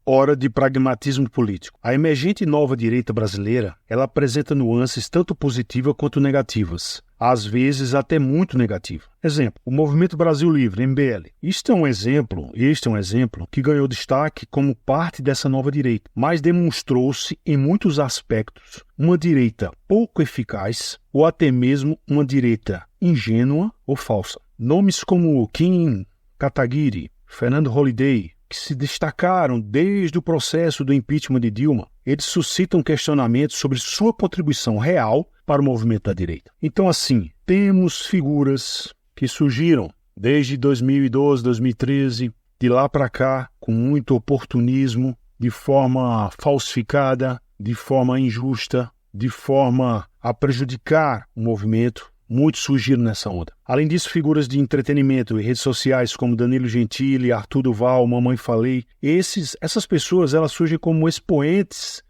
Hora de pragmatismo político. A emergente nova direita brasileira, ela apresenta nuances tanto positivas quanto negativas, às vezes até muito negativas. Exemplo, o Movimento Brasil Livre, MBL. Este é um exemplo que ganhou destaque como parte dessa nova direita, mas demonstrou-se em muitos aspectos uma direita pouco eficaz ou até mesmo uma direita ingênua ou falsa. Nomes como Kim Kataguiri, Fernando Holliday, que se destacaram desde o processo do impeachment de Dilma, eles suscitam questionamentos sobre sua contribuição real para o movimento da direita. Então, assim, temos figuras que surgiram desde 2012, 2013, de lá para cá, com muito oportunismo, de forma falsificada, de forma injusta, de forma a prejudicar o movimento. Muitos surgiram nessa onda. Além disso, figuras de entretenimento e redes sociais como Danilo Gentili, Arthur Duval, Mamãe Falei, essas pessoas elas surgiram como expoentes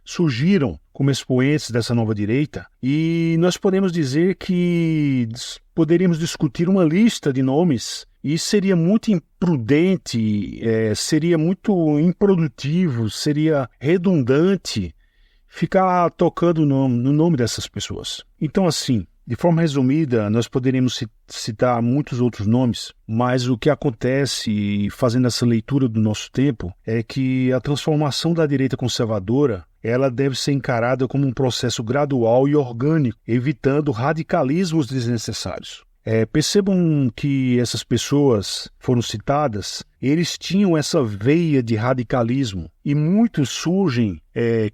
dessa nova direita, e nós podemos dizer que poderíamos discutir uma lista de nomes e seria muito imprudente, seria muito improdutivo, seria redundante ficar tocando no nome dessas pessoas. Então, assim, de forma resumida, nós poderíamos citar muitos outros nomes, mas o que acontece, fazendo essa leitura do nosso tempo, é que a transformação da direita conservadora ela deve ser encarada como um processo gradual e orgânico, evitando radicalismos desnecessários. Percebam que essas pessoas foram citadas, eles tinham essa veia de radicalismo e muitos surgem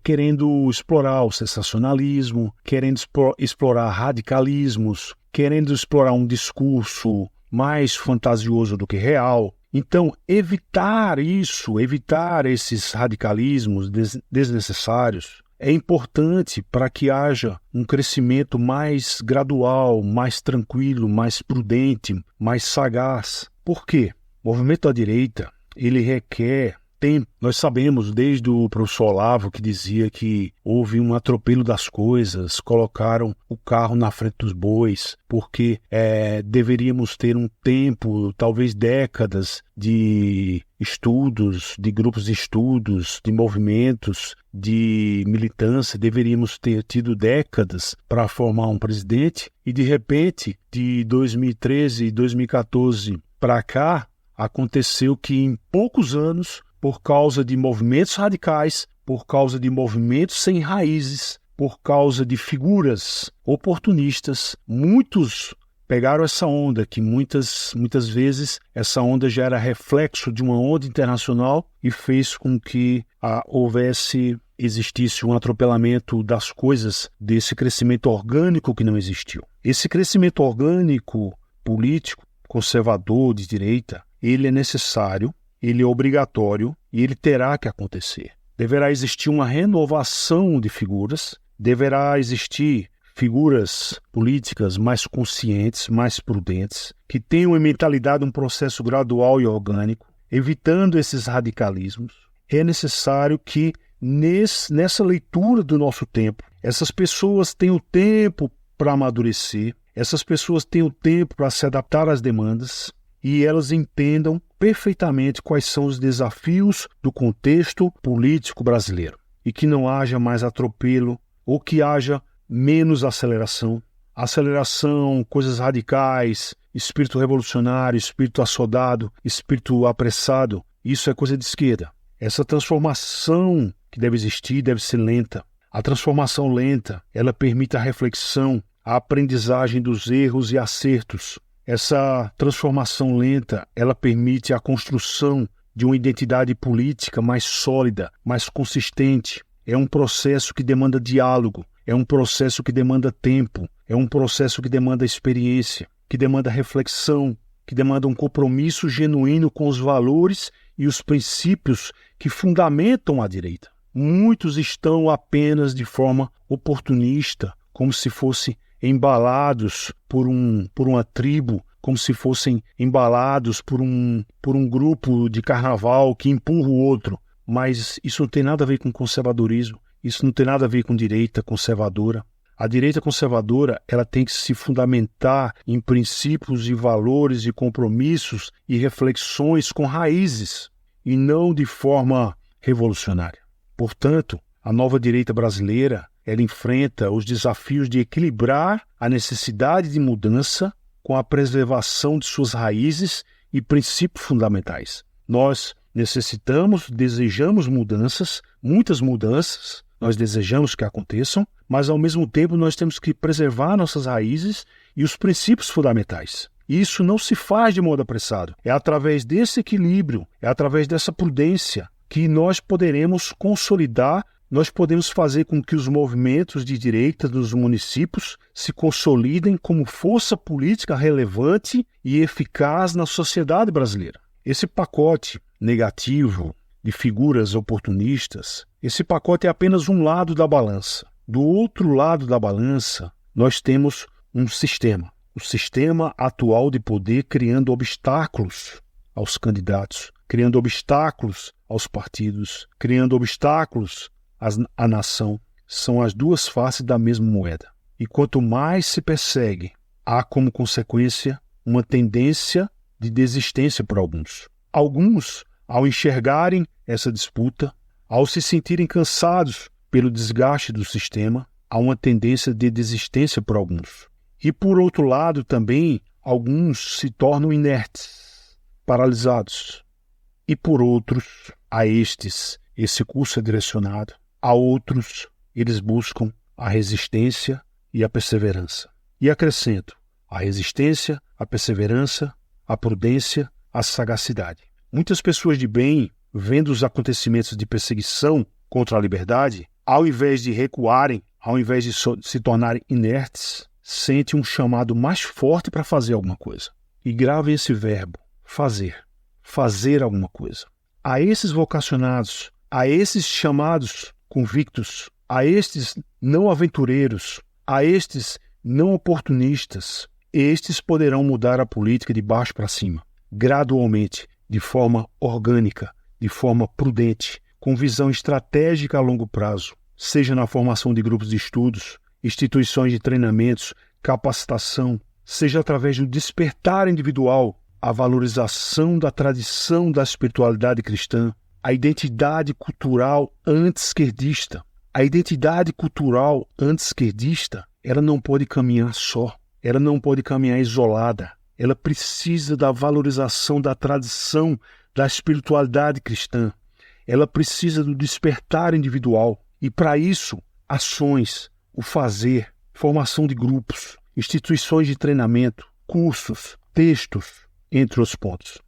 querendo explorar o sensacionalismo, querendo explorar radicalismos, querendo explorar um discurso mais fantasioso do que real. Então, evitar esses radicalismos desnecessários é importante para que haja um crescimento mais gradual, mais tranquilo, mais prudente, mais sagaz. Por quê? O movimento da direita, ele requer tempo. Nós sabemos desde o professor Olavo que dizia que houve um atropelo das coisas, colocaram o carro na frente dos bois, porque deveríamos ter um tempo, talvez décadas de estudos, de grupos de estudos, de movimentos, de militância, deveríamos ter tido décadas para formar um presidente e de repente, de 2013 e 2014 para cá, aconteceu que em poucos anos, por causa de movimentos radicais, por causa de movimentos sem raízes, por causa de figuras oportunistas, muitos pegaram essa onda, que muitas vezes essa onda já era reflexo de uma onda internacional e fez com que existisse um atropelamento das coisas, desse crescimento orgânico que não existiu. Esse crescimento orgânico político, conservador, de direita, ele é necessário, ele é obrigatório e ele terá que acontecer. Deverá existir uma renovação de figuras, deverá existir figuras políticas mais conscientes, mais prudentes, que tenham em mentalidade um processo gradual e orgânico, evitando esses radicalismos. É necessário que, nessa leitura do nosso tempo, essas pessoas tenham tempo para amadurecer, essas pessoas tenham tempo para se adaptar às demandas e elas entendam perfeitamente quais são os desafios do contexto político brasileiro e que não haja mais atropelo ou que haja menos aceleração, coisas radicais, espírito revolucionário, espírito assodado, espírito apressado. Isso é coisa de esquerda. Essa transformação que deve existir deve ser lenta. A transformação lenta, ela permite a reflexão, a aprendizagem dos erros e acertos. Essa transformação lenta, ela permite a construção de uma identidade política mais sólida, mais consistente. É um processo que demanda diálogo, é um processo que demanda tempo, é um processo que demanda experiência, que demanda reflexão, que demanda um compromisso genuíno com os valores e os princípios que fundamentam a direita. Muitos estão apenas de forma oportunista, como se fossem embalados por uma tribo, como se fossem embalados por um grupo de carnaval que empurra o outro. Mas isso não tem nada a ver com conservadorismo, isso não tem nada a ver com direita conservadora. A direita conservadora, ela tem que se fundamentar em princípios e valores e compromissos e reflexões com raízes e não de forma revolucionária. Portanto, a nova direita brasileira, ela enfrenta os desafios de equilibrar a necessidade de mudança com a preservação de suas raízes e princípios fundamentais. Nós desejamos mudanças, muitas mudanças, nós desejamos que aconteçam, mas ao mesmo tempo nós temos que preservar nossas raízes e os princípios fundamentais. E isso não se faz de modo apressado. É através desse equilíbrio, é através dessa prudência que nós poderemos consolidar, nós podemos fazer com que os movimentos de direita dos municípios se consolidem como força política relevante e eficaz na sociedade brasileira. Esse pacote negativo de figuras oportunistas, esse pacote é apenas um lado da balança. Do outro lado da balança, nós temos um sistema. O sistema atual de poder criando obstáculos aos candidatos, criando obstáculos aos partidos, criando obstáculos à nação. São as duas faces da mesma moeda. E quanto mais se persegue, há como consequência uma tendência de desistência por alguns. Alguns, ao enxergarem essa disputa, ao se sentirem cansados pelo desgaste do sistema, há uma tendência de desistência por alguns. E, por outro lado, também, alguns se tornam inertes, paralisados. E, por outros, a estes, esse curso é direcionado. A outros, eles buscam a resistência e a perseverança. E acrescento, a resistência, a perseverança, a prudência, a sagacidade. Muitas pessoas de bem, vendo os acontecimentos de perseguição contra a liberdade, ao invés de recuarem, ao invés de se tornarem inertes, sentem um chamado mais forte para fazer alguma coisa. E gravem esse verbo, fazer alguma coisa. A esses vocacionados, a esses chamados convictos, a estes não aventureiros, a estes não oportunistas, estes poderão mudar a política de baixo para cima, gradualmente, de forma orgânica, de forma prudente, com visão estratégica a longo prazo, seja na formação de grupos de estudos, instituições de treinamentos, capacitação, seja através do despertar individual, a valorização da tradição da espiritualidade cristã, a identidade cultural anti-esquerdista. A identidade cultural anti-esquerdista, ela não pode caminhar só, ela não pode caminhar isolada, ela precisa da valorização da tradição da espiritualidade cristã, ela precisa do despertar individual e, para isso, ações, o fazer, formação de grupos, instituições de treinamento, cursos, textos, entre os pontos.